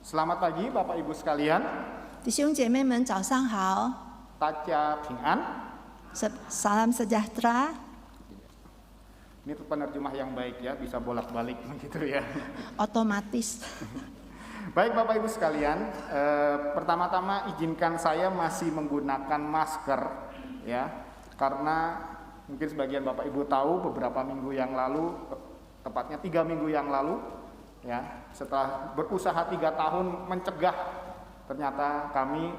Selamat pagi Bapak Ibu sekalian. 弟兄姐妹们，早上好 Taca Ping'an.，Salam sejahtera. Ini tuh penerjemah yang baik ya, bisa bolak-balik begitu ya. Otomatis. Baik Bapak Ibu sekalian, pertama-tama izinkan saya masih menggunakan masker ya, karena mungkin sebagian Bapak Ibu tahu beberapa minggu yang lalu, tepatnya 3 minggu yang lalu ya, setelah berusaha 3 tahun mencegah, ternyata kami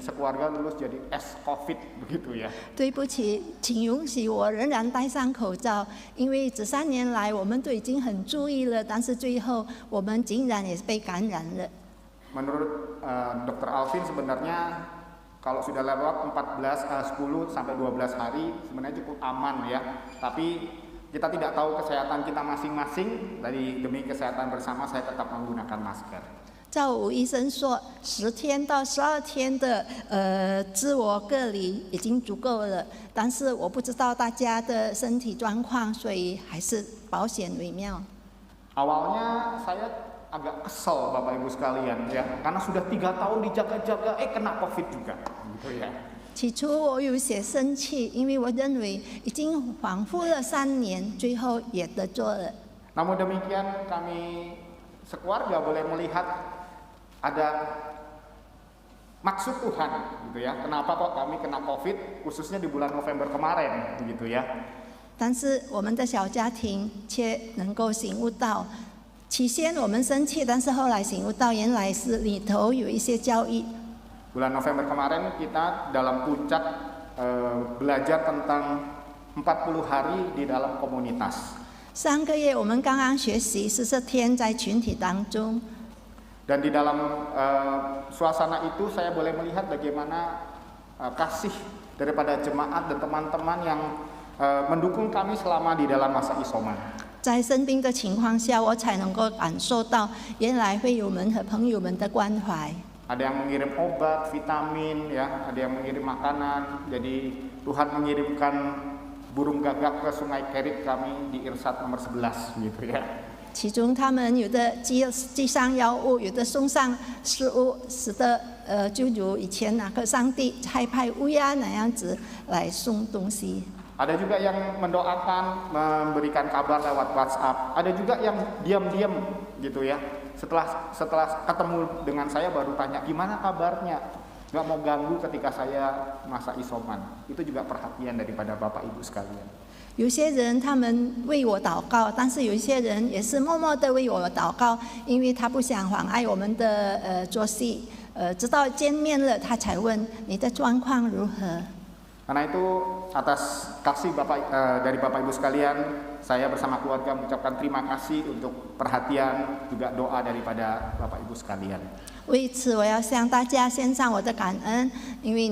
sekeluarga lulus jadi S-Covid begitu ya. 对不起，请允许我仍然戴上口罩，因为这3年来我们都已经很注意了，但是最后我们竟然也是被感染了。 Menurut Dr. Alvin sebenarnya kalau sudah lewat 10 sampai 12 hari sebenarnya cukup aman ya. Tapi kita tidak tahu kesehatan kita masing-masing, demi kesehatan bersama saya tetap menggunakan masker. 照武医生说，10天到12天的自我隔离已经足够了，但是我不知道大家的身体状况，所以还是保险为妙。 Awalnya saya agak kesel Bapak Ibu sekalian ya, karena sudah 3 tahun dijaga-jaga, kena COVID juga, gitu ya. 起初我有些生气，因为我认为已经反复了3年，最后也得做了。 Namun demikian kami sekeluarga boleh melihat ada maksud Tuhan, gitu ya. Kenapa kok kami kena COVID, khususnya di bulan November kemarin, begitu ya. 但是我们的小家庭却能够醒悟到，起先我们生气，但是后来醒悟到，原来是里头有一些教义。 Bulan November kemarin kita dalam puncak belajar tentang 40 hari di dalam komunitas. 3个月我们刚刚学习40天在群体当中， Dan di dalam suasana itu saya boleh melihat bagaimana kasih daripada jemaat dan teman-teman yang mendukung kami selama di dalam masa isoman. 在生病的情况下，我才能够感受到原来会友们和朋友们的关怀。 Ada yang mengirim obat, vitamin, ya, ada yang mengirim makanan. Jadi Tuhan mengirimkan burung gagak ke Sungai Kerit kami di Irsat nomor 11, gitu ya. 其中他们有的寄上药物，有的送上食物，使得就如以前那个上帝还派乌鸦那样子来送东西。 Ada juga yang mendoakan, memberikan kabar lewat WhatsApp. Ada juga yang diam-diam, gitu ya. Setelah ketemu dengan saya baru tanya gimana kabarnya, nggak mau ganggu ketika saya masa isoman. Itu juga perhatian daripada Bapak Ibu sekalian. 有些人他们为我祷告，但是有一些人也是默默的为我祷告，因为他不想妨碍我们的作息。直到见面了，他才问你的状况如何。 Karena itu atas kasih dari Bapak Ibu sekalian, saya bersama keluarga mengucapkan terima kasih untuk perhatian juga doa daripada Bapak Ibu sekalian. 为此，我要向大家献上我的感恩，因为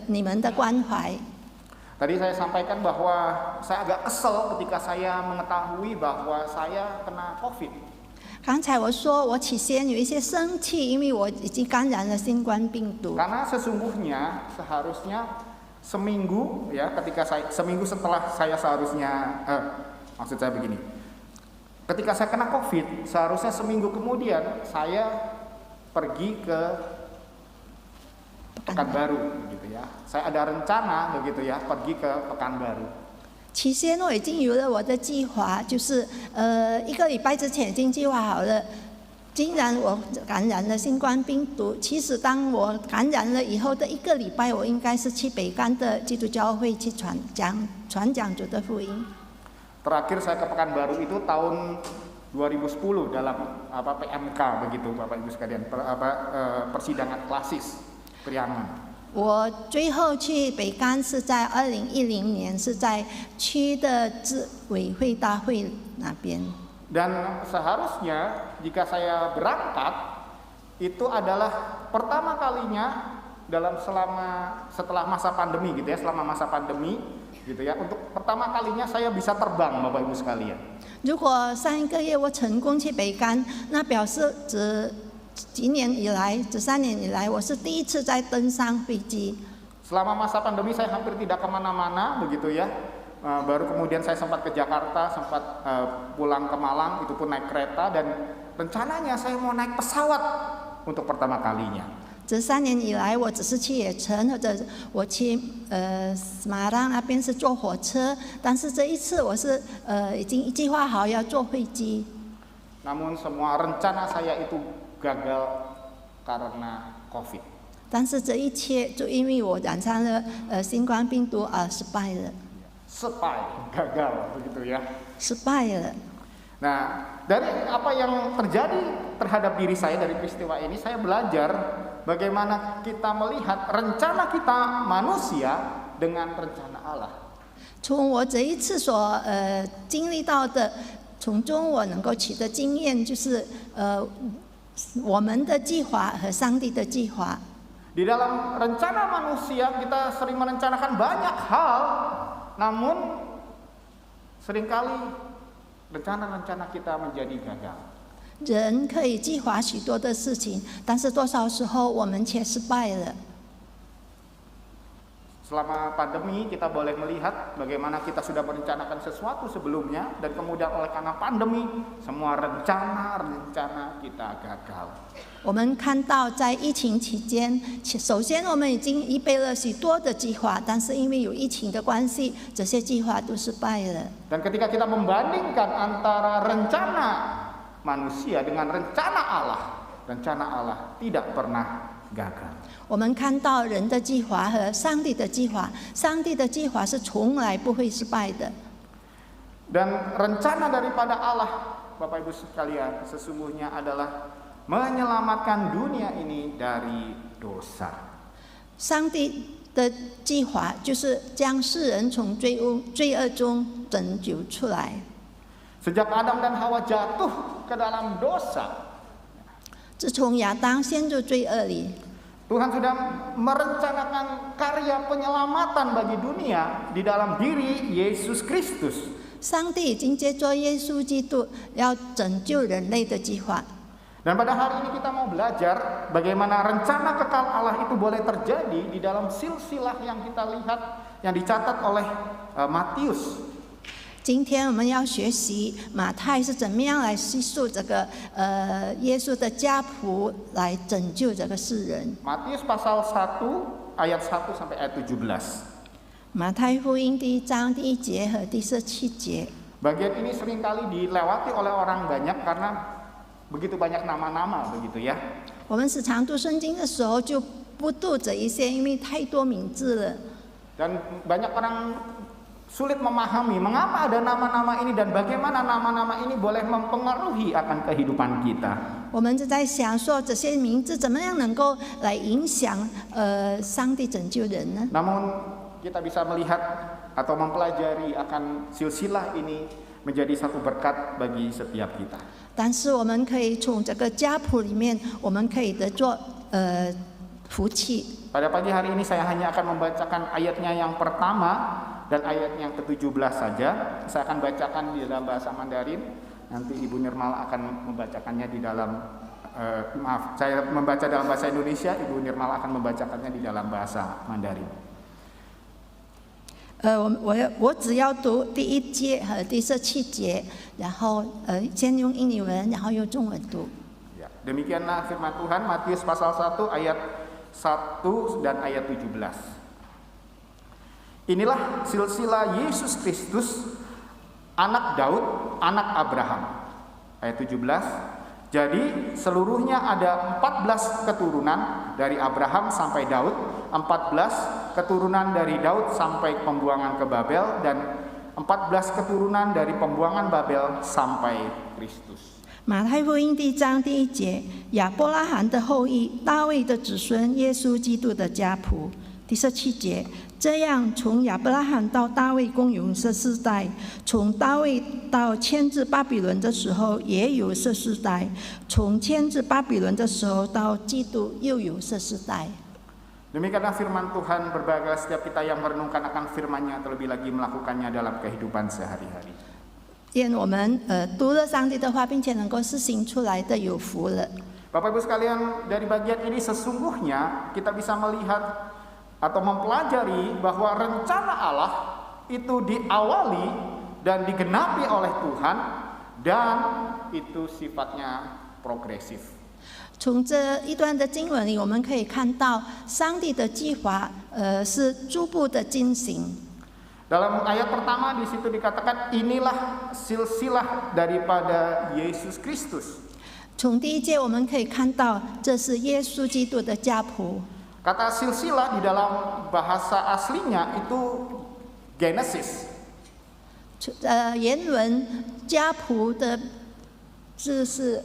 你们的关怀。 Tadi saya sampaikan bahwa saya agak kesel ketika saya mengetahui bahwa saya kena COVID. 刚才我说，我起先有一些生气，因为我已经感染了新冠病毒。 Karena sesungguhnya seharusnya seminggu setelah saya seharusnya maksud saya begini. Ketika saya kena COVID, seharusnya seminggu kemudian saya pergi ke Pekanbaru gitu ya. Saya ada rencana begitu ya, pergi ke Pekanbaru. 起先我已经有了我的计划，就是1个礼拜之前已经计划好了。竟然我感染了新冠病毒，其实当我感染了以后的1个礼拜，我应该是去北干的基督教会去传讲主的福音。 Terakhir saya ke Pekanbaru itu tahun 2010 dalam PMK begitu Bapak Ibu sekalian, persidangan klasis Priangan. 我最后去北干是在2010年，是在区的执委会大会那边。 Dan seharusnya jika saya berangkat itu adalah pertama kalinya setelah masa pandemi gitu ya, selama masa pandemi gitu ya, untuk pertama kalinya saya bisa terbang Bapak Ibu sekalian. 如果上1个月我成功去北干，那表示这3年以来，我是第一次在登上飞机。 Selama masa pandemi saya hampir tidak kemana-mana begitu ya. baru kemudian saya sempat ke Jakarta, sempat pulang ke Malang, itu pun naik kereta, dan rencananya saya mau naik pesawat untuk pertama kalinya. 这3年以来，我只是去野城，或者我去马浪那边是坐火车，但是这一次我是已经计划好要坐飞机。 Namun semua rencana saya itu gagal karena COVID. 但是这一切就因为我染上了新冠病毒而失败了。 gagal begitu ya. 失败了。 Nah, dari apa yang terjadi terhadap diri saya dari peristiwa ini, saya belajar bagaimana kita melihat rencana kita manusia dengan rencana Allah. 从我这一次所经历到的，从中我能够取得经验，就是我们的计划和上帝的计划。 Di dalam rencana manusia kita sering merencanakan banyak hal, namun seringkali rencana-rencana kita menjadi gagal. 人可以计划许多的事情，但是多少时候我们却失败了。 Selama pandemi kita boleh melihat bagaimana kita sudah merencanakan sesuatu sebelumnya, dan kemudian oleh karena pandemi semua rencana kita gagal. 我们看到在疫情期间，首先我们已经预备了许多的计划，但是因为有疫情的关系，这些计划都失败了。 Dan ketika kita membandingkan antara rencana manusia dengan rencana Allah tidak pernah gagal. 我们看到人的计划和上帝的计划，上帝的计划是从来不会失败的。 Dan rencana daripada Allah, Bapak Ibu sekalian, sesungguhnya adalah menyelamatkan dunia ini dari dosa. 上帝的计划就是将世人从罪恶中拯救出来。 Sejak Adam dan Hawa jatuh ke dalam dosa, 自从亚当陷入罪恶里， Tuhan sudah merencanakan karya penyelamatan bagi dunia di dalam diri Yesus Kristus. 上帝已经借着耶稣基督要拯救人类的计划。 Dan pada hari ini kita mau belajar bagaimana rencana kekal Allah itu boleh terjadi di dalam silsilah yang kita lihat, yang dicatat oleh Matius. 今天我们要学习马太是怎么样来叙述这个耶稣的家谱来拯救这个世人。 Matius pasal 1 ayat 1 sampai ayat 17. 马太福音第1章第1节和第17节。 Bagian ini seringkali dilewati oleh orang banyak karena begitu banyak nama-nama begitu ya. 我们时常读圣经的时候就不读这一些，因为太多名字了。 Dan banyak orang sulit memahami mengapa ada nama-nama ini dan bagaimana nama-nama ini boleh mempengaruhi akan kehidupan kita. 我们就在想说，这些名字怎么样能够来影响上帝拯救人呢？ Namun kita bisa melihat atau mempelajari akan silsilah ini menjadi satu berkat bagi setiap kita. 但是我们可以从这个家谱里面，我们可以得做福气。 Pada pagi hari ini saya hanya akan membacakan ayatnya yang pertama dan ayat yang ke-17 saja. Saya akan bacakan di dalam bahasa Mandarin. Nanti Ibu Nirmala akan membacakannya di dalam saya membaca dalam bahasa Indonesia, Ibu Nirmala akan membacakannya di dalam bahasa Mandarin. 我只要读第1节和第17节，然后先用印尼文，然后用中文读。 Ya, demikianlah firman Tuhan Matius pasal 1 ayat 1 dan ayat 17. Inilah silsilah Yesus Kristus, anak Daud, anak Abraham. Ayat 17. Jadi seluruhnya ada 14 keturunan dari Abraham sampai Daud, 14 keturunan dari Daud sampai pembuangan ke Babel, dan 14 keturunan dari pembuangan Babel sampai Kristus. 马太福音第1章第1节，亚伯拉罕的后裔，大卫的子孙，耶稣基督的家谱。第17节，这样从亚伯拉罕到大卫共有14代，从大卫到迁至巴比伦的时候也有14代，从迁至巴比伦的时候到基督又有14代。 Demikianlah firman Tuhan, berbahagia setiap kita yang merenungkan akan firman-Nya, terlebih lagi melakukannya dalam kehidupan sehari-hari. 愿我们读了上帝的话，并且能够实行出来的有福了。 Bapak Ibu sekalian, dari bagian ini sesungguhnya kita bisa melihat atau mempelajari bahwa rencana Allah itu diawali dan digenapi oleh Tuhan, dan itu sifatnya progresif. 从这一段的经文里，我们可以看到上帝的计划，是逐步的进行。 Dalam ayat pertama di situ dikatakan inilah silsilah daripada Yesus Kristus. 从第一节我们可以看到，这是耶稣基督的家谱。 Kata silsilah di dalam bahasa aslinya itu Genesis. 原文家谱的字是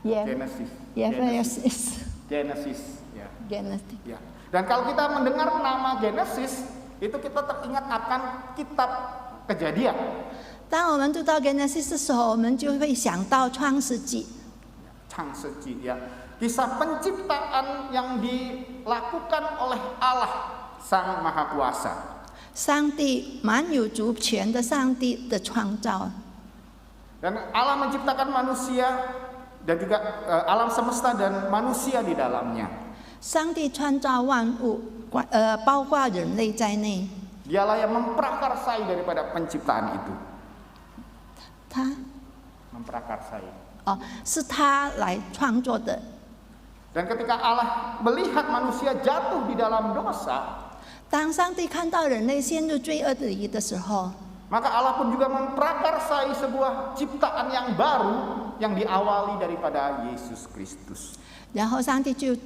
Genesis. Genesis. Ya. Genesis。 Ya. Dan kalau kita mendengar nama Genesis, itu kita teringat akan kitab Kejadian. 当我们读到 Genesis 的时候，我们就会想到创世纪。 Changseji, ya. Kisah penciptaan yang dilakukan oleh Allah Sang Maha Kuasa. 上帝满有主权的上帝的创造。 Dan Allah menciptakan manusia dan juga alam semesta dan manusia di dalamnya. 上帝创造万物，包括人类在内。 Dialah yang memprakarsai daripada penciptaan itu. 他 Memprakarsai. 是他来创作的。 Dan ketika Allah melihat manusia jatuh di dalam dosa, 当上帝看到人类陷入罪恶里的时候， maka Allah pun juga memprakarsai sebuah ciptaan yang baru yang diawali daripada Yesus Kristus. 然后上帝就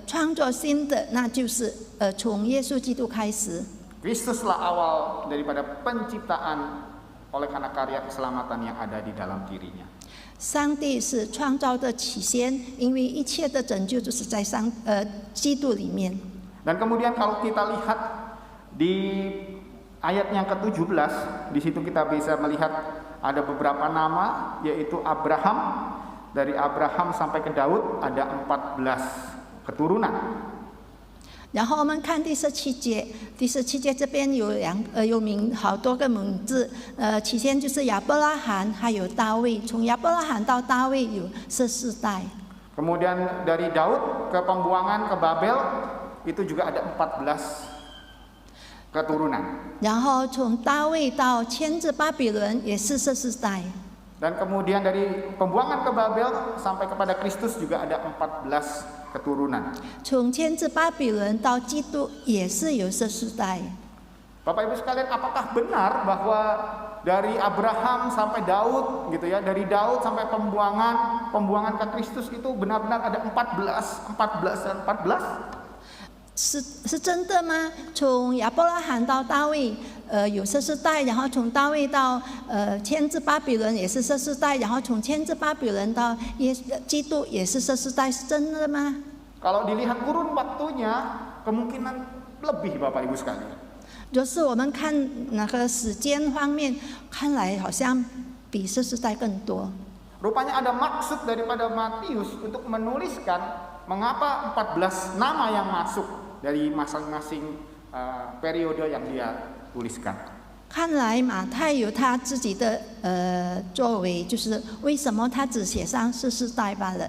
创作新的，那就是从耶稣基督开始。 Kristuslah awal daripada penciptaan oleh karena karya keselamatan yang ada di dalam dirinya. 上帝是创造的起先，因为一切的拯救就是在基督里面。 Dan kemudian kalau kita lihat di ayat yang ke-17, di situ kita bisa melihat ada beberapa nama, yaitu Abraham. Dari Abraham sampai ke Daud ada 14 keturunan. 然后我们看第17节，第17节这边有好多个名字，起先就是亚伯拉罕，还有大卫，从亚伯拉罕到大卫有14代。 Kemudian dari Daud ke pembuangan ke Babel itu juga ada 14 keturunan. 然后从大卫到迁至巴比伦也是14代。 Dan kemudian dari pembuangan ke Babel sampai kepada Kristus juga ada 14 keturunan. 从迁至巴比伦到基督也是有14代。 Bapak Ibu sekalian, apakah benar bahwa dari Abraham sampai Daud gitu ya, dari Daud sampai pembuangan ke Kristus itu benar-benar ada 14 dan 14? 是真的吗？从亚伯拉罕到大卫，有14代，然后从大卫到迁至巴比伦也是14代，然后从迁至巴比伦到基督也是14代，是真的吗？ Kalau dilihat kurun waktunya, kemungkinan lebih Bapak Ibu sekalian. 就是我们看那个时间方面，看来好像比14代更多。 Rupanya ada maksud daripada Matius untuk menuliskan mengapa 14 nama yang masuk dari masing-masing periode yang dia tuliskan. 看来马太有他自己的作为，就是为什么他只写上14代罢了。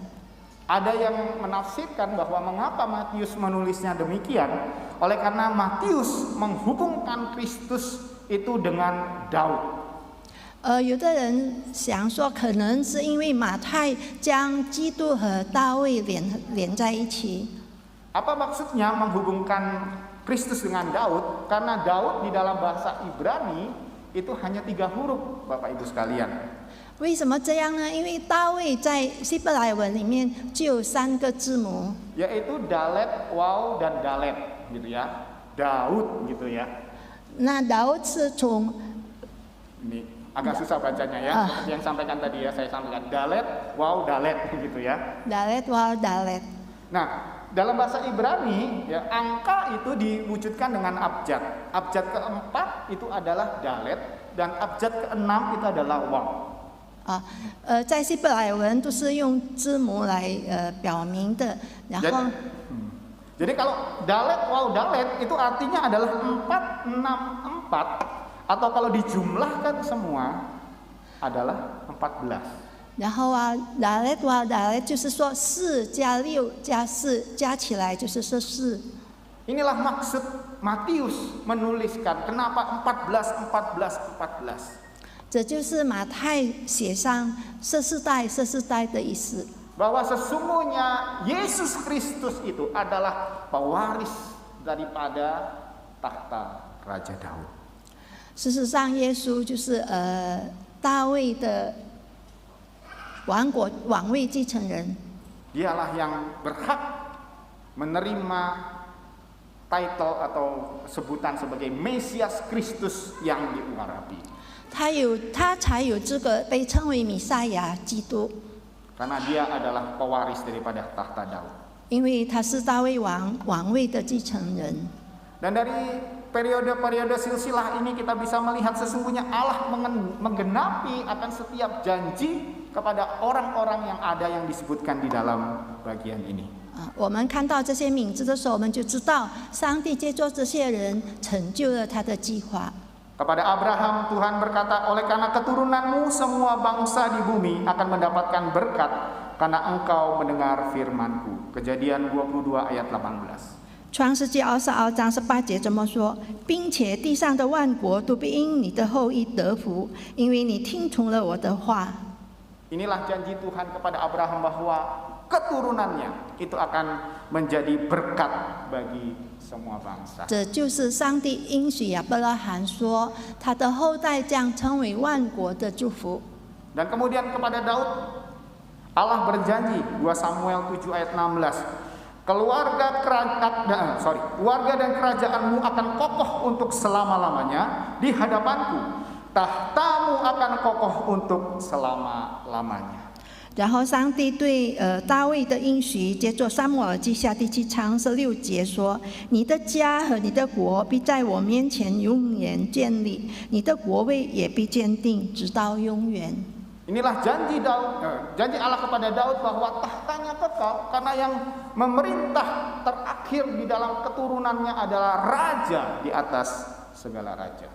Ada yang menafsirkan bahwa mengapa Matius menulisnya demikian, oleh karena Matius menghubungkan Kristus itu dengan Daud. 有的人想说，可能是因为马太将基督和大卫连在一起。 Apa maksudnya menghubungkan Kristus dengan Daud? Karena Daud di dalam bahasa Ibrani itu hanya 3 huruf, Bapak Ibu sekalian. 为什么这样呢？因为大卫在希伯来文里面就有3个字母， Yaitu Dalet, Waw, dan Dalet gitu ya. Daud gitu ya. 那Daud是从 Ini agak susah bacanya ya. Seperti yang sampaikan tadi ya, saya sampaikan Dalet, Waw, Dalet gitu ya. Dalet Waw Dalet。 Nah, dalam bahasa Ibrani ya, angka itu diwujudkan dengan abjad. Abjad keempat itu adalah Dalet dan abjad keenam itu adalah Waw. 在希伯来文都是用字母来表明的，然后 Jadi kalau Dalet, Waw, Dalet itu artinya adalah 464 atau kalau dijumlahkan semua adalah 14. 然后Dalet Waw Dalet 就是说4加6加4加起来就是14。 Inilah maksud Matius menuliskan kenapa 14. 这就是马太写上世世代的意思。 Bahwa sesungguhnya Yesus Kristus itu adalah pewaris daripada tahta Raja Daud. 事实上，耶稣就是大卫的王位继承人。 Dialah yang berhak menerima title atau sebutan sebagai Mesias Kristus yang diurapi. 他才有资格被称为弥赛亚基督， Karena dia adalah pewaris daripada tahta Daud. 因为他是大卫王位的继承人。 Dan dari periode-periode silsilah ini kita bisa melihat sesungguhnya Allah menggenapi akan setiap janji kepada orang-orang yang ada yang disebutkan di dalam bagian ini. 我们看到这些名字的时候，我们就知道上帝借助这些人成就了他的计划。 Kepada Abraham Tuhan berkata, oleh karena keturunanmu semua bangsa di bumi akan mendapatkan berkat karena engkau mendengar firmanku. Kejadian 22 ayat 18. 创世纪22章18节这么说，并且地上的万国都必因你的后裔得福，因为你听从了我的话。 Inilah janji Tuhan kepada Abraham bahwa keturunannya itu akan menjadi berkat bagi semua bangsa. 这就是上帝应许亚伯拉罕说，他的后代将成为万国的祝福。 Dan kemudian kepada Daud, Allah berjanji 2 Samuel 7 ayat 16. Keluarga dan kerajaanmu akan kokoh untuk selama-lamanya di hadapanku. Tahtamu akan kokoh untuk selama-lamanya. 然后上帝对大卫的应许，接着撒母耳记下第7章16节说：“你的家和你的国必在我面前永远建立，你的国位也必坚定，直到永远。” Inilah janji Allah kepada Daud bahwa tahtanya kekal karena yang memerintah terakhir di dalam keturunannya adalah raja di atas segala raja.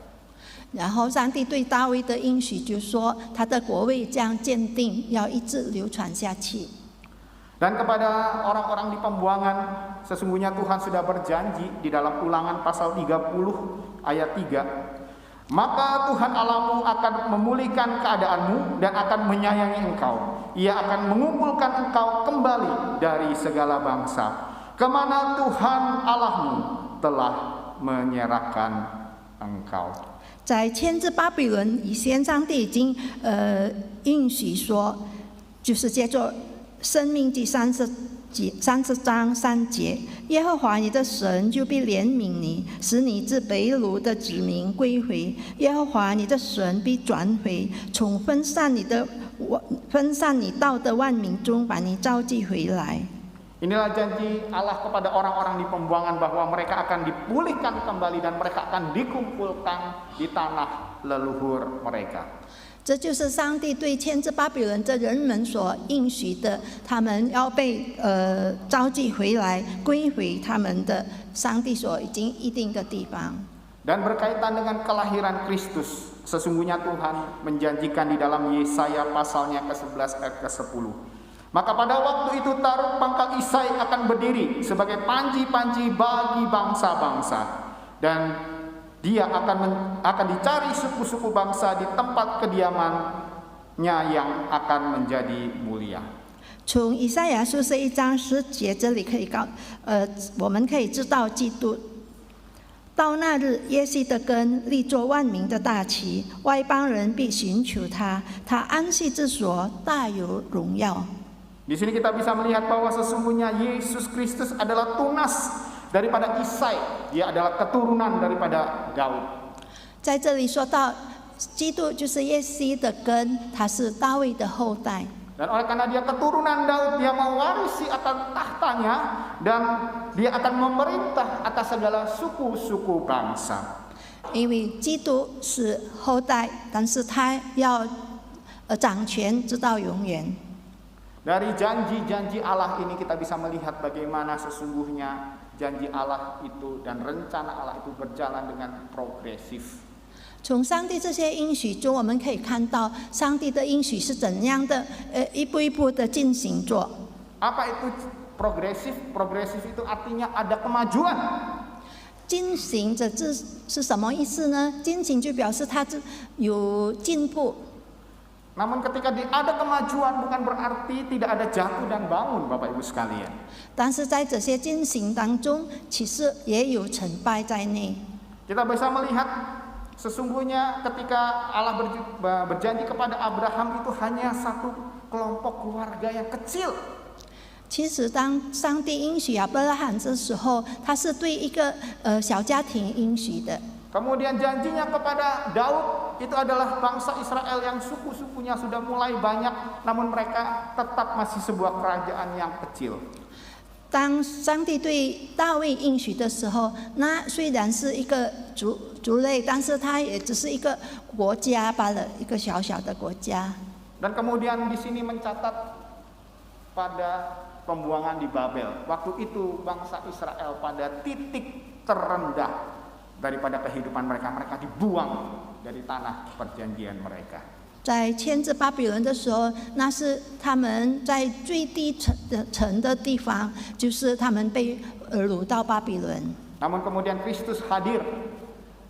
然后上帝对大卫的应许就说，他的国位将坚定，要一直流传下去。 Dan kepada orang-orang di pembuangan, sesungguhnya Tuhan sudah berjanji di dalam Ulangan pasal 30 ayat 3. Maka Tuhan Allahmu akan memulihkan keadaanmu dan akan menyayangi engkau. Ia akan mengumpulkan engkau kembali dari segala bangsa, kemana Tuhan Allahmu telah menyerahkan engkau. 在迁至巴比伦以前，上帝已经应许说，就是借着申命记30章3节，耶和华你的神就必怜悯你，使你自被掳的子民归回。耶和华你的神必转回，从分散你到的万民中把你召集回来。 Inilah janji Allah kepada orang-orang di pembuangan bahwa mereka akan dipulihkan kembali dan mereka akan dikumpulkan di tanah leluhur mereka. 这就是上帝对迁至巴比伦的人们所应许的，他们要被召集回来，归回他们的上帝所已经预定的地方。 Dan berkaitan dengan kelahiran Kristus, sesungguhnya Tuhan menjanjikan di dalam Yesaya pasalnya ke-11 ayat ke-10. Maka pada waktu itu Taruk pangkal Isai akan berdiri sebagai panji-panji bagi bangsa-bangsa, dan dia akan dicari suku-suku bangsa di tempat kediamannya yang akan menjadi mulia. 从以赛亚书11章10节这里我们可以知道基督。到那日，耶西的根立作万民的大旗，外邦人必寻求他，他安息之所大有荣耀。 Di sini kita bisa melihat bahwa sesungguhnya Yesus Kristus adalah tunas daripada Isai, dia adalah keturunan daripada Daud. 在这里说到，基督就是耶西的根，他是大卫的后代。 Dan oleh karena dia keturunan Daud, dia mewarisi akan tahtanya dan dia akan memerintah atas segala suku-suku bangsa. 因为基督是后代，但是他要掌权直到永远。 Dari janji-janji Allah ini kita bisa melihat bagaimana sesungguhnya janji Allah itu dan rencana Allah itu berjalan dengan progresif. 从上帝这些应许中，我们可以看到上帝的应许是怎样的，一步一步的进行着。 Apa itu progresif? Progresif itu artinya ada kemajuan. 进行这是什么意思呢？进行就表示它有进步。 Namun ketika ada kemajuan bukan berarti tidak ada jatuh dan bangun, Bapak Ibu sekalian. 但是在这些进行当中，其实也有成败在内。 Kita bisa melihat sesungguhnya ketika Allah berjanji kepada Abraham itu hanya satu kelompok keluarga yang kecil. 其实当上帝应许亚伯拉罕的时候，他是对一个小家庭应许的。 Kemudian janjinya kepada Daud itu adalah bangsa Israel yang suku-sukunya sudah mulai banyak, namun mereka tetap masih sebuah kerajaan yang kecil. 当上帝对大卫应许的时候，那虽然是一个族类，但是它也只是一个国家罢了，一个小小的国家。 Dan kemudian di sini mencatat pada pembuangan di Babel. Waktu itu bangsa Israel pada titik terendah daripada kehidupan mereka. Mereka dibuang dari tanah perjanjian mereka. 在迁至巴比伦的时候，那是他们在最低层的地方，就是他们被掳到巴比伦。 Namun kemudian Kristus hadir.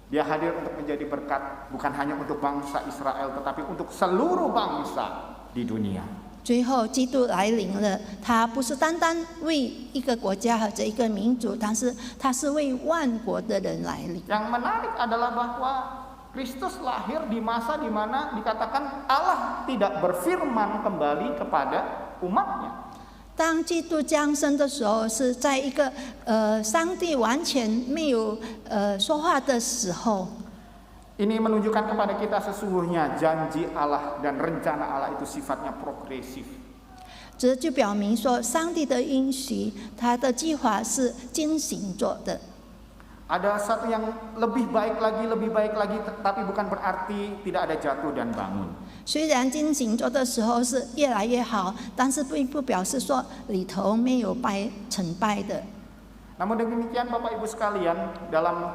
Dia hadir untuk menjadi berkat bukan hanya untuk bangsa Israel tetapi untuk seluruh bangsa di dunia. 最后，基督来临了，他不是单单为一个国家或者一个民族，但是他是为万国的人来临。 Yang menarik adalah bahwa Kristus lahir di masa di mana dikatakan Allah tidak berfirman kembali kepada umatnya. 当基督降生的时候，是在一个上帝完全没有说话的时候。 Ini menunjukkan kepada kita sesungguhnya janji Allah dan rencana Allah itu sifatnya progresif. 这就表明说，上帝的应许，他的计划是进行着的。 Ada satu yang lebih baik lagi, tapi bukan berarti tidak ada jatuh dan bangun. 虽然进行着的时候是越来越好，但是并不表示说里头没有成败的。 Namun demikian Bapak Ibu sekalian, dalam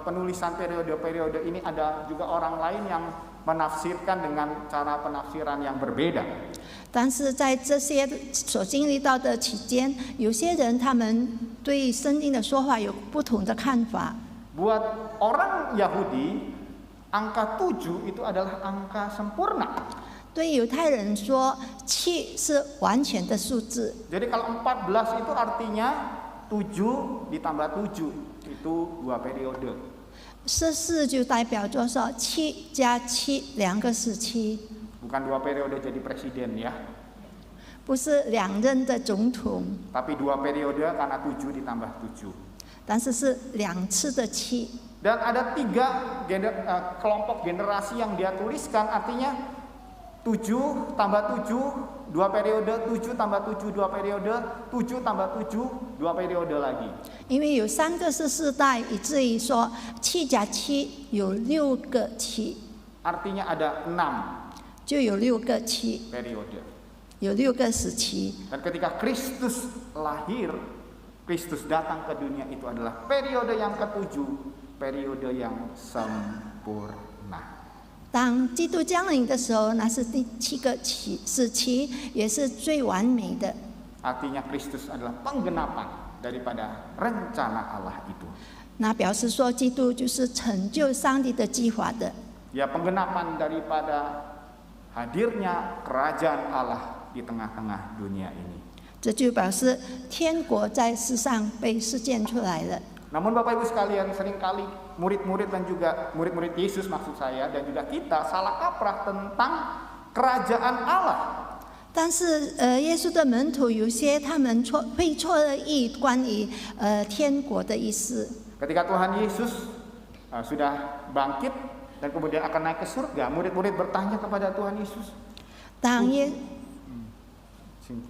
penulisan periode-periode ini ada juga orang lain yang menafsirkan dengan cara penafsiran yang berbeda. 但是在这些所经历到的期间，有些人他们对圣经的说法有不同的看法。 Buat orang Yahudi, angka 7 itu adalah angka sempurna. 对犹太人说，7是完全的数字。 Jadi kalau 14 itu artinya 7 ditambah 7 itu 2 periode. 14就代表着说7加7，两个是7。 Bukan 2 periode jadi presiden ya. 不是2任的总统， Tapi 2 periode karena 7 ditambah 7. 但是是2次的7。 Dan ada 3 kelompok generasi yang dia tuliskan, artinya 7 tambah 7 2 periode, 7 tambah 7 2 periode, 7 tambah 7 2 periode lagi. 因为有3个是世代，以至于说7加7有6个7， Artinya ada 6就有6个7， periode. 有6个时期。 Dan ketika Kristus lahir, Kristus datang ke dunia, itu adalah periode yang ke-7, periode yang sempurna. 当基督降临的时候，那是第7个时期，也是最完美的。 Artinya Kristus adalah penggenapan daripada rencana Allah itu. 那表示说，基督就是成就上帝的计划的。 Ya, penggenapan daripada hadirnya kerajaan Allah di tengah-tengah dunia ini. 这就表示天国在世上被实践出来了。 Namun Bapak Ibu sekalian, seringkali murid-murid dan juga murid-murid Yesus maksud saya dan juga kita salah kaprah tentang kerajaan Allah. 但是耶稣的门徒有些他们会错了意关于天国的意思。 Ketika Tuhan Yesus sudah bangkit dan kemudian akan naik ke surga, murid-murid bertanya kepada Tuhan Yesus.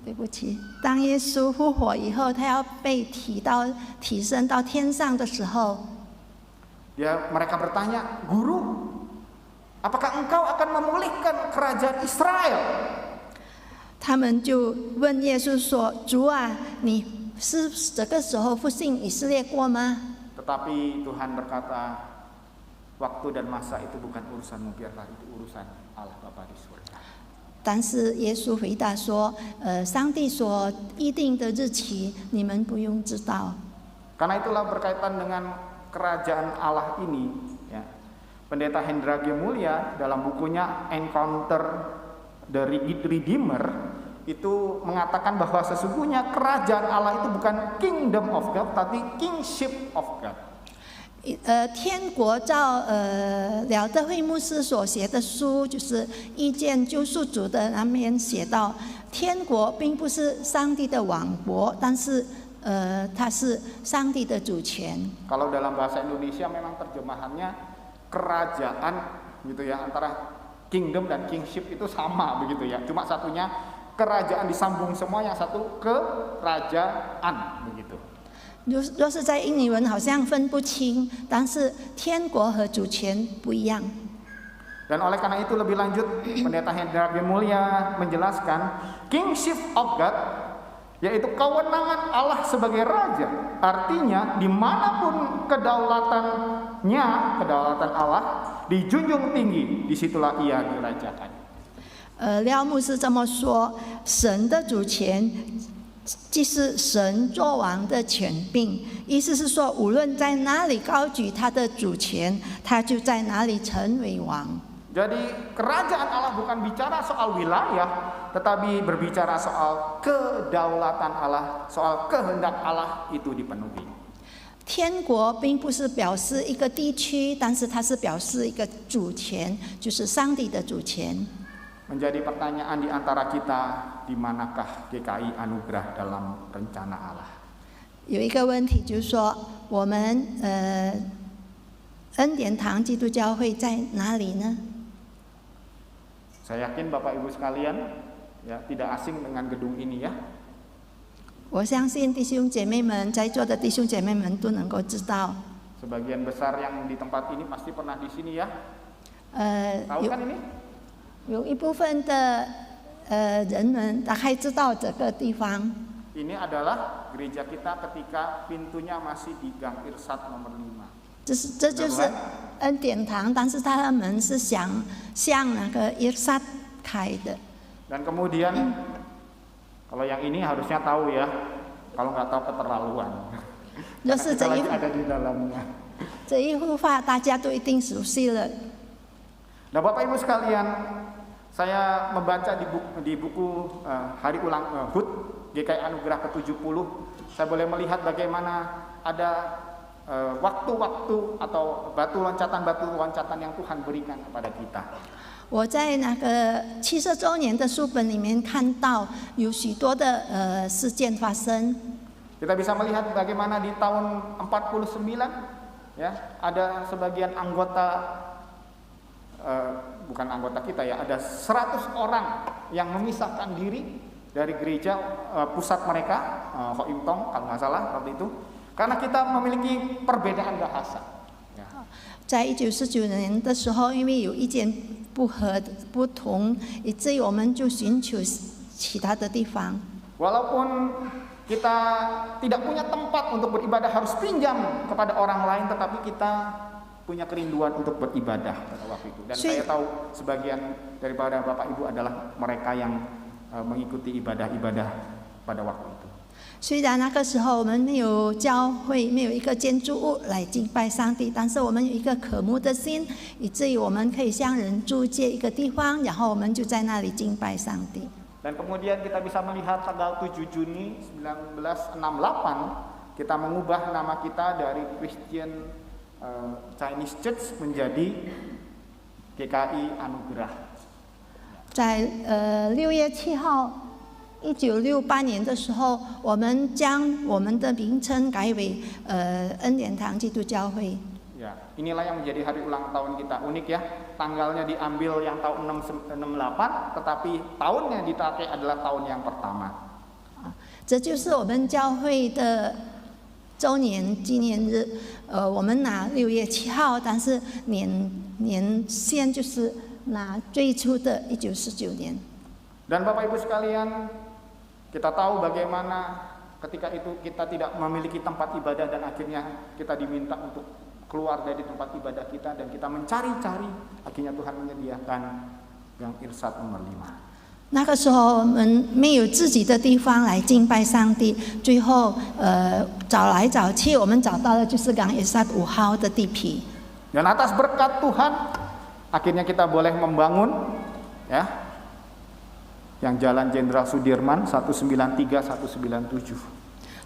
对不起，当耶稣复活以后，他要被提升到天上的时候， mereka bertanya, Guru, apakah engkau akan memulihkan kerajaan Israel? 他们就问耶稣说：“主啊，你是这个时候复兴以色列国吗？” Tetapi Tuhan berkata, waktu dan masa itu bukan urusanmu, biarlah itu urusan Allah Bapa di surga. 但是耶稣回答说：“上帝所预定的日期，你们不用知道。” Karena itulah berkaitan dengan kerajaan Allah ini, ya, Pendeta Hendra G. Mulya dalam bukunya Encounter the Redeemer itu mengatakan bahwa sesungguhnya kerajaan Allah itu bukan kingdom of God, tapi kingship of God. 天国照廖德惠牧师所写的书，就是《遇见救赎主》的那边写到，天国并不是上帝的王国，但是它是上帝的主权。 Kalau dalam bahasa Indonesia memang terjemahannya kerajaan gitu ya, antara kingdom dan kingship itu sama begitu ya. Cuma satunya kerajaan disambung semua, yang satu kerajaan begitu. 若是在印尼文好像分不清，但是天国和主权不一样。 Dan oleh karena itu lebih lanjut Pendeta Hendra G. Mulya menjelaskan kingship of God, yaitu kewenangan Allah sebagai raja. Artinya dimanapun kedaulatannya, kedaulatan Allah dijunjung tinggi, disitulah ia dirajakan. 廖牧师这么说，神的主权既是神作王的权柄，意思是说，无论在哪里高举他的主权，他就在哪里成为王。 Jadi kerajaan Allah bukan bicara soal wilayah, tetapi berbicara soal kedaulatan Allah, soal kehendak Allah itu dipenuhi. 天国并不是表示一个地区，但是它是表示一个主权，就是上帝的主权。 Menjadi pertanyaan di antara kita, di manakah GKI Anugerah dalam rencana Allah? 有一个问题就是说，我们恩典堂基督教会在哪里呢？ Saya yakin Bapak Ibu sekalian ya tidak asing dengan gedung ini ya. 我相信弟兄姐妹们，在座的弟兄姐妹们都能够知道。 Sebagian besar yang di tempat ini pasti pernah di sini ya. Tahu kan ini? 有一部分的人们大概知道这个地方。 Ini adalah gereja kita ketika pintunya masih di Gang Irsat nomor 5. 这就是恩典堂，但是它的门是向那个伊萨开的。 Dan kemudian kalau yang ini harusnya tahu ya, kalau nggak tahu keterlaluan. 就是这一 ada di dalamnya. 这一幅画，大家都一定熟悉了。 Nah Bapak Ibu sekalian, saya membaca di buku Hari Ulang HUT GKI Anugerah ke-70, saya boleh melihat bagaimana ada waktu-waktu atau batu loncatan yang Tuhan berikan kepada kita. 我在那个70周年的书本里面看到有许多的事件发生。 Kita bisa melihat bagaimana di tahun 49 ya, ada sebagian anggota bukan anggota kita ya, ada 100 orang yang memisahkan diri dari gereja pusat mereka, Hoimtong kalau nggak salah waktu itu, karena kita memiliki perbedaan bahasa. Ya. 在1949年的时候，因为有意见不同，以至于我们就寻求其他的地方。 Walaupun kita tidak punya tempat untuk beribadah, harus pinjam kepada orang lain, tetapi kita punya kerinduan untuk beribadah pada waktu itu. Dan saya tahu sebagian daripada Bapak Ibu adalah mereka yang mengikuti ibadah-ibadah pada waktu itu. 虽然那个时候我们没有教会，没有一个建筑物来敬拜上帝，但是我们有一个渴慕的心，以至于我们可以向人租借一个地方，然后我们就在那里敬拜上帝。 Dan kemudian kita bisa melihat tanggal 7 Juni 1968 kita mengubah nama kita dari Christian Chinese Church menjadi GKI Anugerah. 在6月7号，1968年的时候，我们将我们的名称改为恩典堂基督教会。 Ya, inilah yang menjadi hari ulang tahun kita. Unik ya, tanggalnya diambil yang tahun 68, tetapi tahunnya dipakai adalah tahun yang pertama. 这就是我们教会的周年纪念日。我们拿6月7号，但是年限就是拿最初的1949年。 Dan Bapak Ibu sekalian, kita tahu bagaimana ketika itu kita tidak memiliki tempat ibadah dan akhirnya kita diminta untuk keluar dari tempat ibadah kita dan kita mencari-cari, akhirnya Tuhan menyediakan Gang Irsat nomor 5. 那个时候我们没有自己的地方来敬拜上帝，最后找来找去，我们找到的就是Gang Esat 5号的地皮。Dan atas berkat Tuhan, akhirnya kita boleh membangun ya yang Jalan Jenderal Sudirman 193 197.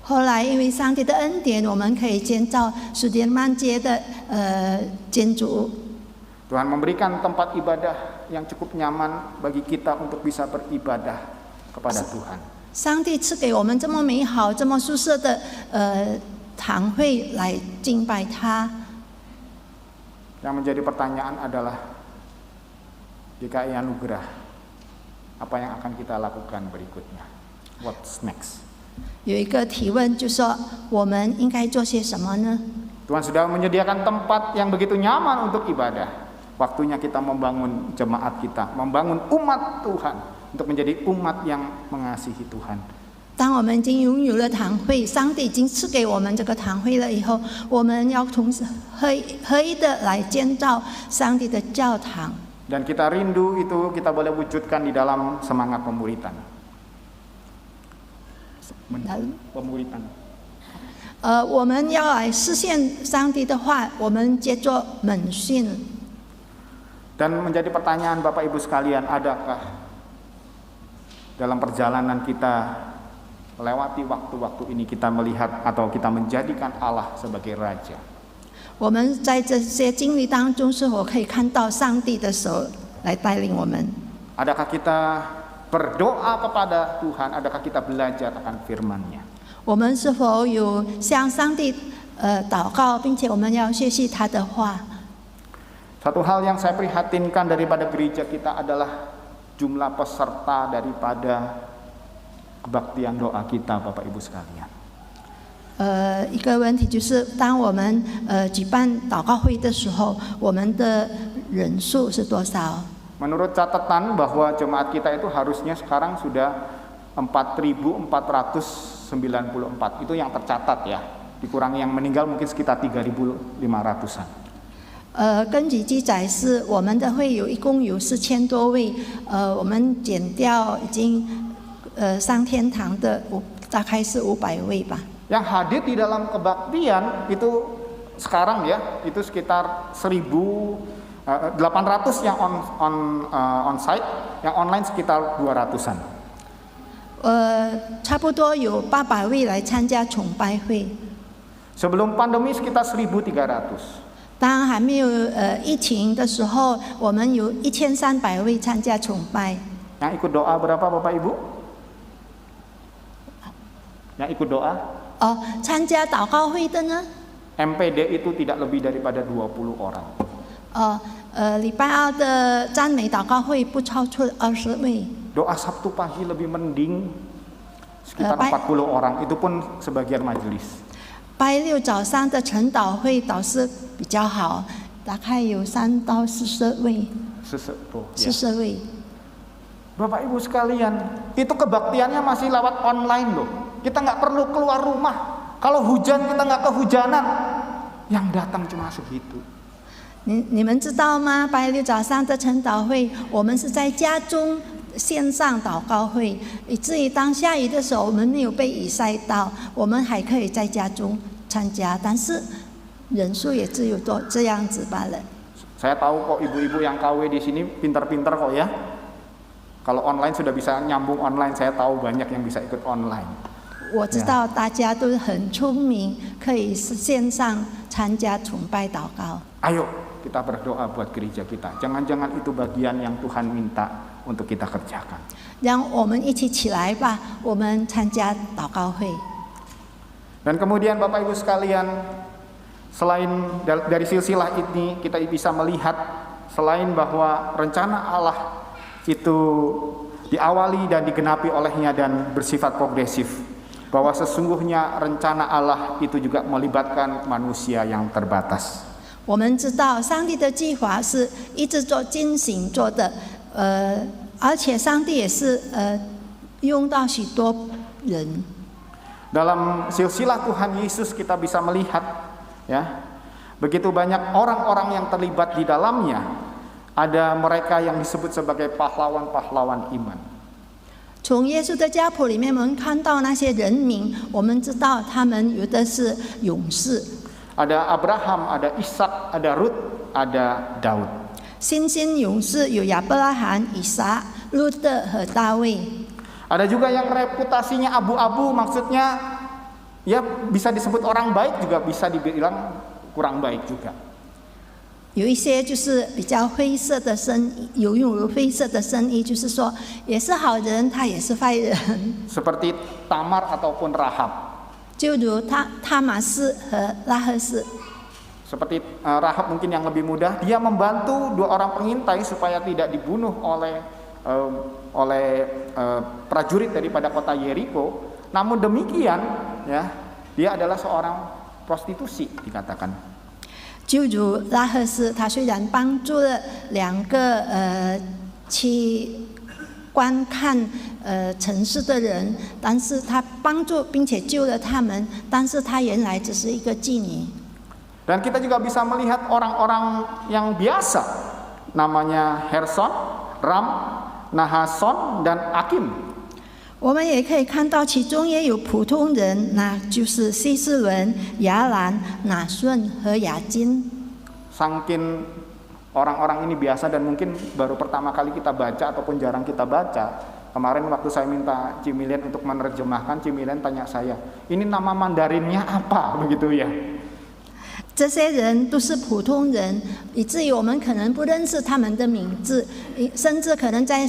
后来因为上帝的恩典，我们可以建造苏迪曼街的建筑物。Tuhan memberikan tempat ibadah yang cukup nyaman bagi kita untuk bisa beribadah kepada Tuhan. 上帝赐给我们这么美好、这么舒适的堂会来敬拜他。Yang menjadi pertanyaan adalah, jika ia anugerah, apa yang akan kita lakukan berikutnya? What's next? 有一个提问，就说我们应该做些什么呢？ Tuhan sudah menyediakan tempat yang begitu nyaman untuk ibadah. Waktunya kita membangun jemaat kita, membangun umat Tuhan untuk menjadi umat yang mengasihi Tuhan. 当我们已经拥有了堂会，上帝已经赐给我们这个堂会了以后，我们要同时合一的来建造上帝的教堂。 Dan kita rindu itu kita boleh wujudkan di dalam semangat pemuritan. Pemuritan. 我们要来实现上帝的话，我们接着门训。 Dan menjadi pertanyaan Bapak Ibu sekalian, adakah dalam perjalanan kita melewati waktu-waktu ini kita melihat atau kita menjadikan Allah sebagai Raja? 我们在这些经历当中，是否可以看到上帝的手来带领我们？ Adakah kita berdoa kepada Tuhan? Adakah kita belajar akan firman-Nya? 我们是否有向上帝祷告，并且我们要学习他的话？ Satu hal yang saya prihatinkan daripada gereja kita adalah jumlah peserta daripada kebaktian doa kita, Bapak Ibu sekalian. 一个问题就是，当我们举办祷告会的时候，我们的人数是多少？ Menurut catatan bahwa jemaat kita itu harusnya sekarang sudah 4.494. Itu yang tercatat ya. Dikurangi yang meninggal mungkin sekitar 3.500-an. 根据记载是我们的会有一共有4000多位，我们减掉已经上天堂的大概是500位吧。 Yang hadir di dalam kebaktian itu sekarang ya, itu sekitar 1.800 yang on site, yang online sekitar 200-an. 差不多有800位来参加崇拜会。 Sebelum pandemi sekitar 1.300. 当还没有疫情的时候，我们有1300位参加崇拜。 Yang ikut doa berapa Bapak Ibu? Yang ikut doa? 参加祷告会的呢？ MPD itu tidak lebih daripada 20 orang. 礼拜二的赞美祷告会不超出20位。 Doa Sabtu pagi lebih mending sekitar 40 orang, itu pun sebagian majelis. 拜六早上的晨祷会导师比较好，大概有3到40位。40位。 Bapak Ibu sekalian, itu kebaktiannya masih lewat online loh. Kita nggak perlu keluar rumah. Kalau hujan kita nggak kehujanan. Yang datang cuma segitu. 你们知道吗？拜六早上的晨祷会，我们是在家中线上祷告会，以至于当下雨的时候，我们没有被雨晒到，我们还可以在家中参加，但是人数也只有这样子罢了。 Saya tahu kok ibu-ibu yang KW di sini pintar-pintar kok ya. Kalau online sudah bisa nyambung online, saya tahu banyak yang bisa ikut online. 我知道大家都很聪明，可以线上参加崇拜祷告。 Ayo kita berdoa buat gereja kita. Jangan-jangan itu bagian yang Tuhan minta untuk kita kerjakan. 让我们一起起来吧，我们参加祷告会。 Dan kemudian Bapak Ibu sekalian, selain dari silsilah ini kita bisa melihat selain bahwa rencana Allah itu diawali dan digenapi olehnya dan bersifat progresif, bahwa sesungguhnya rencana Allah itu juga melibatkan manusia yang terbatas. 我们知道上帝的计划是一直做进行做的，而且上帝也是用到许多人。 Dalam silsilah Tuhan Yesus kita bisa melihat ya, begitu banyak orang-orang yang terlibat di dalamnya. Ada mereka yang disebut sebagai pahlawan-pahlawan iman. 从耶稣的家谱里面，我们看到那些人名，我们知道他们有的是勇士。Ada Abraham, ada Ishak, ada Rut, ada Daud. 新兴勇士有亚伯拉罕、以撒、路德和大卫。Ada juga yang reputasinya abu-abu, maksudnya ya bisa disebut orang baik juga bisa dibilang kurang baik juga. 有一些就是比较灰色的生意，有灰色的生意，就是说也是好人，他也是坏人。Seperti Tamar ataupun Rahab. 就如他玛斯和拉赫斯。Seperti Rahab mungkin yang lebih mudah, dia membantu 2 orang pengintai supaya tidak dibunuh oleh prajurit daripada kota Yeriko. Namun demikian, ya, dia adalah seorang prostitusi dikatakan. 就如拉赫斯，他虽然帮助了2个去观看城市的人，但是他帮助并且救了他们，但是他原来只是一个妓女。Dan kita juga bisa melihat orang-orang yang biasa, namanya Herson, Ram, Nahason, dan Akim. 我们也可以看到，其中也有普通人，那就是希斯伦、亚兰、拿顺和雅金。Sangkin orang-orang ini biasa dan mungkin baru pertama kali kita baca ataupun jarang kita baca. Kemarin waktu saya minta Cimilian untuk menerjemahkan, Cimilian tanya saya, ini nama Mandarinnya apa begitu ya? 这些人都是普通人，以至于我们可能不认识他们的名字，甚至可能在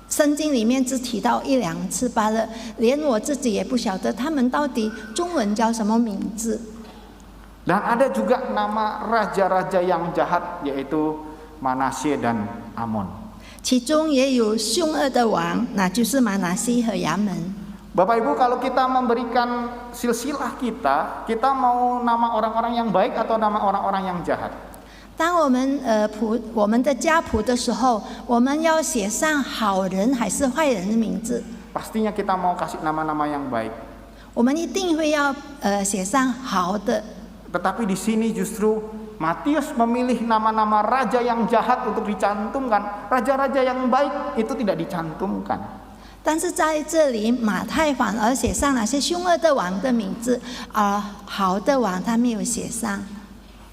圣经里面只提到1、2次罢了，连我自己也不晓得他们到底中文叫什么名字。Dan ada juga nama raja-raja yang jahat, yaitu Manasye dan Amon. 其中也有凶恶的王，那就是马拿西和亚门。Bapak Ibu, kalau kita memberikan silsilah kita mau nama orang-orang yang baik atau nama orang-orang yang jahat? 当我们的家谱的时候，我们要写上好人还是坏人的名字？ Pastinya kita mau kasih nama-nama yang baik. 我们一定会要写上好的。 Tetapi di sini justru Matius memilih nama-nama raja yang jahat untuk dicantumkan. Raja-raja yang baik itu tidak dicantumkan. 但是在这里，马太反而写上那些凶恶的王的名字，而好的王他没有写上。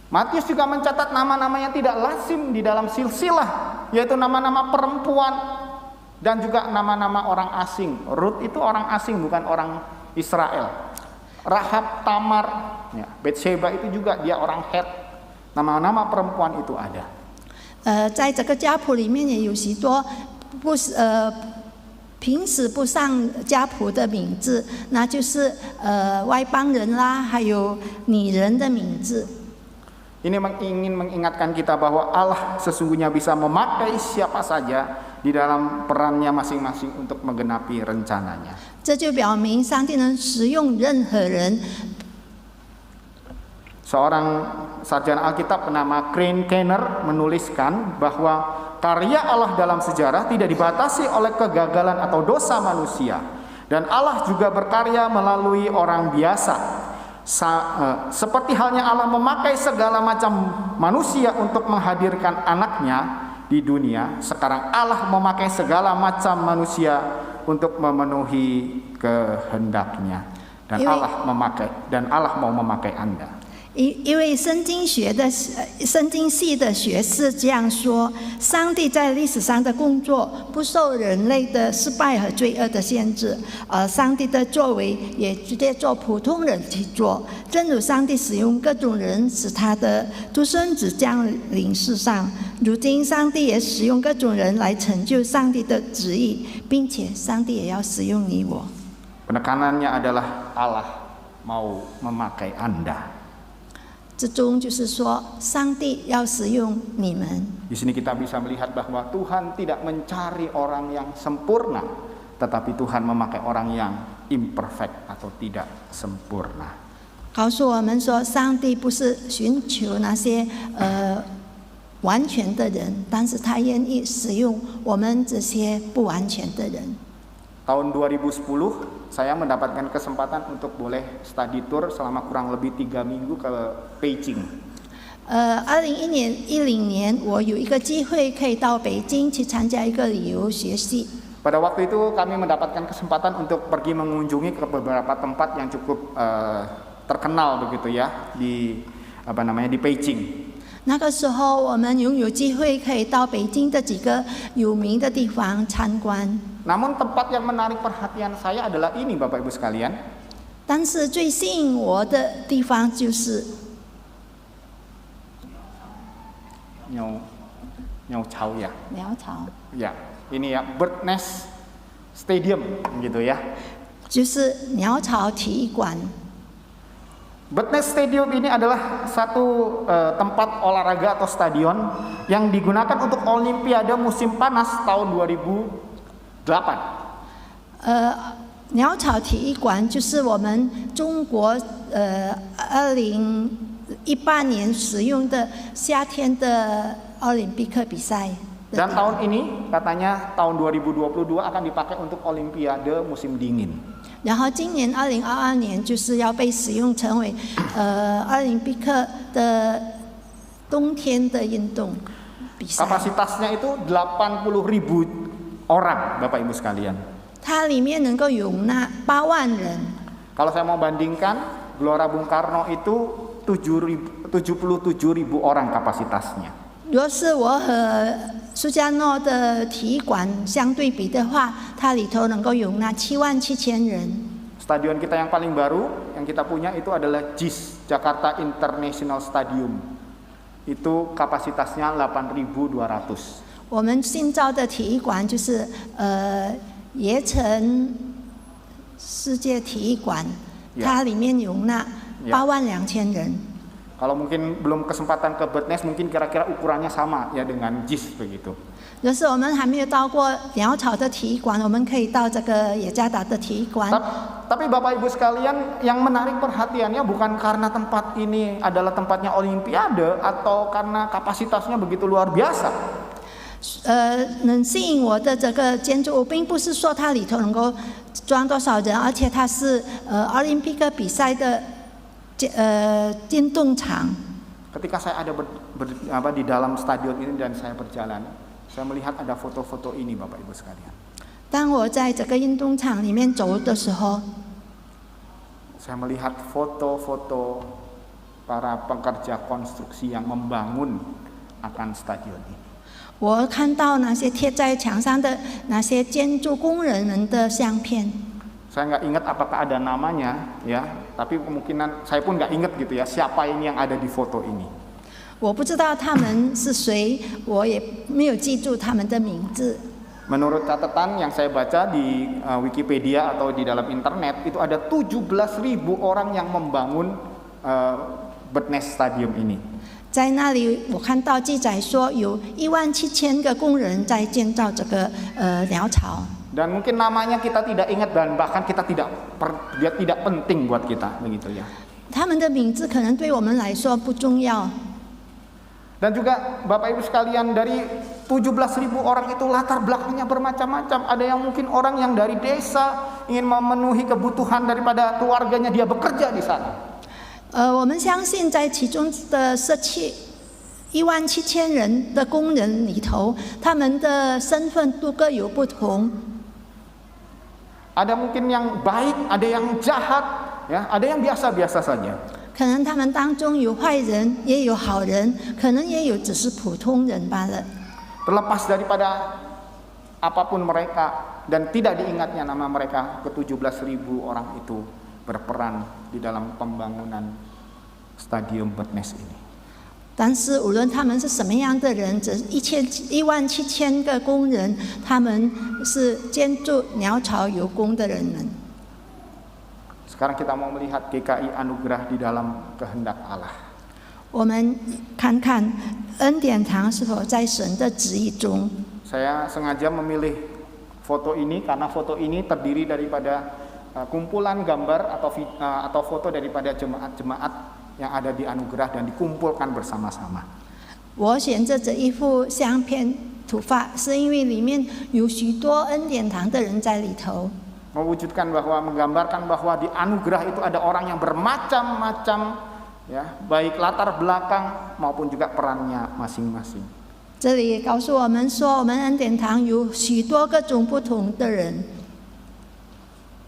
Matius juga mencatat nama-nama yang tidak lazim di dalam silsilah, yaitu nama-nama perempuan dan juga nama-nama orang asing. Rut itu orang asing, bukan orang Israel. Rahab, Tamar, ya, Betsheba itu juga dia orang Het. Nama-nama perempuan itu ada. 在这个家谱里面也有许多平时不上家谱的名字，那就是外邦人啦，还有女人的名字。 Ini ingin mengingatkan kita bahwa Allah sesungguhnya bisa memakai siapa saja di dalam perannya masing-masing untuk menggenapi rencananya. 这就表明上帝能使用任何人。 Seorang sarjana Alkitab bernama Crane Kenner menuliskan bahwa karya Allah dalam sejarah tidak dibatasi oleh kegagalan atau dosa manusia, dan Allah juga berkarya melalui orang biasa. Seperti halnya Allah memakai segala macam manusia untuk menghadirkan anaknya di dunia, sekarang Allah memakai segala macam manusia untuk memenuhi kehendaknya, dan Allah mau memakai Anda. 因为圣经系的学士这样说，上帝在历史上的工作不受人类的失败和罪恶的限制，而上帝的作为也直接做普通人去做。正如上帝使用各种人使他的独生子降临世上，如今上帝也使用各种人来成就上帝的旨意，并且上帝也要使用你我。 Penekanannya adalah Allah mau memakai Anda. 之中就是说，上帝要使用你们。 Di sini kita bisa melihat bahwa Tuhan tidak mencari orang yang sempurna, tetapi Tuhan memakai orang yang imperfect atau tidak sempurna. 告诉我们说，上帝不是寻求那些完全的人，但是他愿意使用我们这些不完全的人。 Tahun 2010 saya mendapatkan kesempatan untuk boleh study tour selama kurang lebih 3 minggu ke Beijing. 2010年，我有一个机会可以到北京去参加一个旅游学习。Pada waktu itu kami mendapatkan kesempatan untuk pergi mengunjungi ke beberapa tempat yang cukup terkenal begitu ya di di Beijing. 那个时候，我们拥有机会可以到北京的几个有名的地方参观。 Namun tempat yang menarik perhatian saya adalah ini Bapak Ibu sekalian. 但是最吸引我的地方就是Nyau Chau ya. 鸟巢， Ya, ini ya Bird Nest Stadium gitu ya. 就是鸟巢体育馆。 Bird Nest Stadium ini adalah satu tempat olahraga atau stadion yang digunakan untuk Olimpiade musim panas tahun 2008. 鸟巢体育馆就是我们中国2018年使用的夏天的奥林匹克比赛。 Dan tahun ini katanya tahun 2022 akan dipakai untuk Olimpiade musim dingin. 然后今年2022年就是要被使用成为奥林匹克的冬天的运动比赛。 Kapasitasnya itu 80.000 orang, Bapak Ibu sekalian. 它里面能够容纳8万人。 Kalau saya mau bandingkan, Gelora Bung Karno itu 77.000 orang kapasitasnya. 如果是我和苏加诺的体育馆相对比的话，它里头能够容纳77000人。 Stadion kita yang paling baru yang kita punya itu adalah JIS, Jakarta International Stadium. Itu kapasitasnya 8.200. 我们新造的体育馆就是盐城世界体育馆， 它里面容纳82000人。 Kalau mungkin belum kesempatan ke Bird Nest, mungkin kira-kira ukurannya sama ya dengan JIS begitu. 若是我们还没有到过鸟巢的体育馆，我们可以到这个雅加达的体育馆。 Tapi Bapak Ibu sekalian, yang menarik perhatiannya bukan karena tempat ini adalah tempatnya Olimpiade atau karena kapasitasnya begitu luar biasa. 能吸引我的这个建筑物，并不是说它里头能够装多少人，而且它是奥林匹克比赛的运动场。 Ketika saya ada di dalam stadion ini dan saya berjalan, saya melihat ada foto-foto ini Bapak Ibu sekalian. 当我在这个运动场里面走的时候， saya melihat foto-foto para pekerja konstruksi yang membangun akan stadion ini. 我看到那些贴在墙上的那些建筑工人们的相片。 Saya nggak ingat apakah ada namanya ya, tapi kemungkinan saya pun nggak ingat gitu ya siapa ini yang ada di foto ini. 我不知道他们是谁，我也没有记住他们的名字。 Menurut catatan yang saya baca di Wikipedia atau di dalam internet, itu ada 17.000 orang yang membangun Bird Nest Stadium ini. 在那里，我看到记载说有17000个工人在建造这个鸟巢。 Dan mungkin namanya kita tidak ingat dan bahkan dia tidak penting buat kita begitu ya. 他们的名字可能对我们来说不重要。 Dan juga Bapak Ibu sekalian, dari 17.000 orang itu latar belakangnya bermacam-macam. Ada yang mungkin orang yang dari desa ingin memenuhi kebutuhan daripada keluarganya, dia bekerja di sana. 我们相信在其中的17000人的工人里头，他们的身份都各有不同。 Ada mungkin yang baik, ada yang jahat, ya, ada yang biasa-biasa saja. 可能他们当中有坏人，也有好人，可能也有只是普通人罢了。 Terlepas daripada apapun mereka dan tidak diingatnya nama mereka, ke 17.000 orang itu berperan di dalam pembangunan Stadium Bird Nest ini. 但是无论他们是什么样的人，这17000个工人，他们是建筑鸟巢有功的人们。 Sekarang kita mau melihat GKI anugerah di dalam kehendak Allah. 我们看看恩典堂是否在神的旨意中。 Saya sengaja memilih foto ini karena foto ini terdiri daripada kumpulan gambar atau foto daripada jemaat-jemaat yang ada di anugerah dan dikumpulkan bersama-sama. 我选择这一幅相片图画，是因为里面有许多恩典堂的人在里头。 Mewujudkan bahwa, menggambarkan bahwa di anugerah itu ada orang yang bermacam-macam, ya, baik latar belakang maupun juga perannya masing-masing. 这里告诉我们说，我们恩典堂有许多各种不同的人。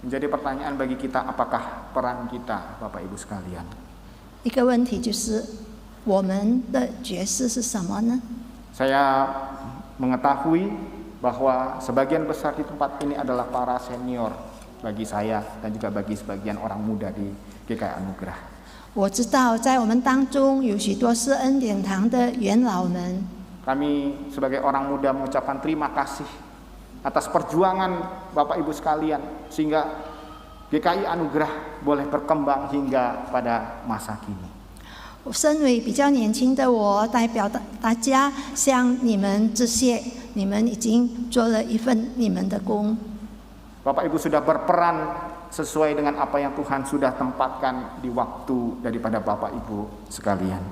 Menjadi pertanyaan bagi kita, apakah peran kita, Bapak Ibu sekalian? 一个问题就是，我们的角色是什么呢？ Saya mengetahui bahwa sebagian besar di tempat ini adalah para senior bagi saya dan juga bagi sebagian orang muda di GKI Anugerah. 我知道，在我们当中有许多是恩典堂的元老们。 Kami sebagai orang muda mengucapkan terima kasih atas perjuangan Bapak Ibu sekalian sehingga GKI Anugerah boleh berkembang hingga pada masa kini. 身为比较年轻的我，代表大家向你们致谢，你们已经做了一份你们的工。 Bapak Ibu sudah berperan sesuai dengan apa yang Tuhan sudah tempatkan di waktu daripada Bapak Ibu sekalian.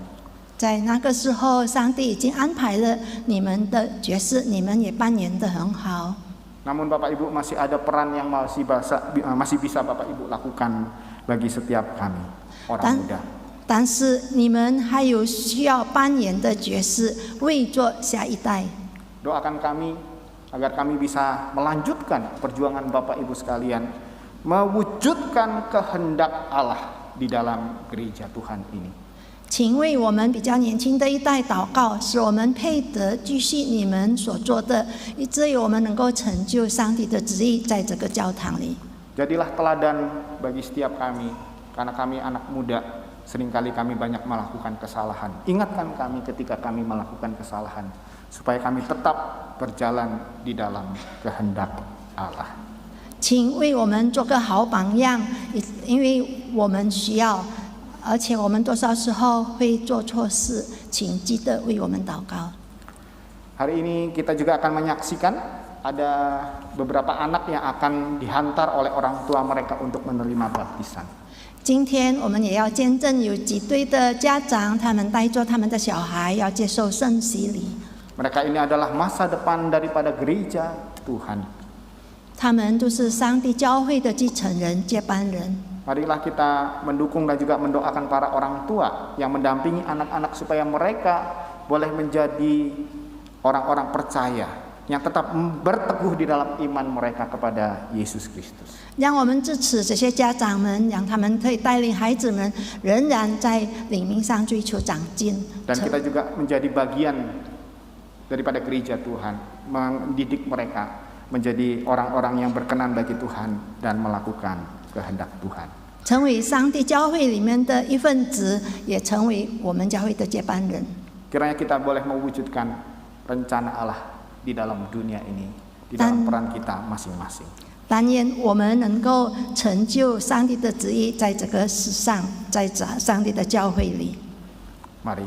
在那个时候，上帝已经安排了你们的角色，你们也扮演得很好。 Namun Bapak Ibu masih ada peran yang masih bisa Bapak Ibu lakukan bagi setiap kami orang muda. 但是你们还有需要扮演的角色，为做下一代。 Doakan kami agar kami bisa melanjutkan perjuangan Bapak Ibu sekalian, mewujudkan kehendak Allah di dalam gereja Tuhan ini. 请为我们比较年轻的一代祷告，使我们配得继续你们所做的，以至于我们能够成就上帝的旨意在这个教堂里。 Jadilah teladan bagi setiap kami, karena kami anak muda, seringkali kami banyak melakukan kesalahan. Ingatkan kami ketika kami melakukan kesalahan, supaya kami tetap berjalan di dalam kehendak Allah. 请为我们做个好榜样，因为我们需要。 而且我们多少时候会做错事，请记得为我们祷告。 Hari ini kita juga akan menyaksikan ada beberapa anak yang akan dihantar oleh orang tua mereka untuk menerima baptisan. 今天我们也要见证有几对的家长，他们带着他们的小孩要接受圣洗礼。 Mereka ini adalah masa depan daripada gereja Tuhan. 他们都是上帝教会的继承人、接班人。 Marilah kita mendukung dan juga mendoakan para orang tua yang mendampingi anak-anak supaya mereka boleh menjadi orang-orang percaya yang tetap berteguh di dalam iman mereka kepada Yesus Kristus. 让我们支持这些家长们，让他们可以带领孩子们仍然在灵命上追求长进。 Dan kita juga menjadi bagian daripada gereja Tuhan, mendidik mereka menjadi orang-orang yang berkenan bagi Tuhan dan melakukan kehendak Tuhan. 成为上帝教会里面的一份子，也成为我们教会的接班人。 Kiranya kita boleh mewujudkan rencana Allah di dalam dunia ini, di dalam peran kita masing-masing. 但愿我们能够成就上帝的旨意，在这个世上，在上帝的教会里。 Mari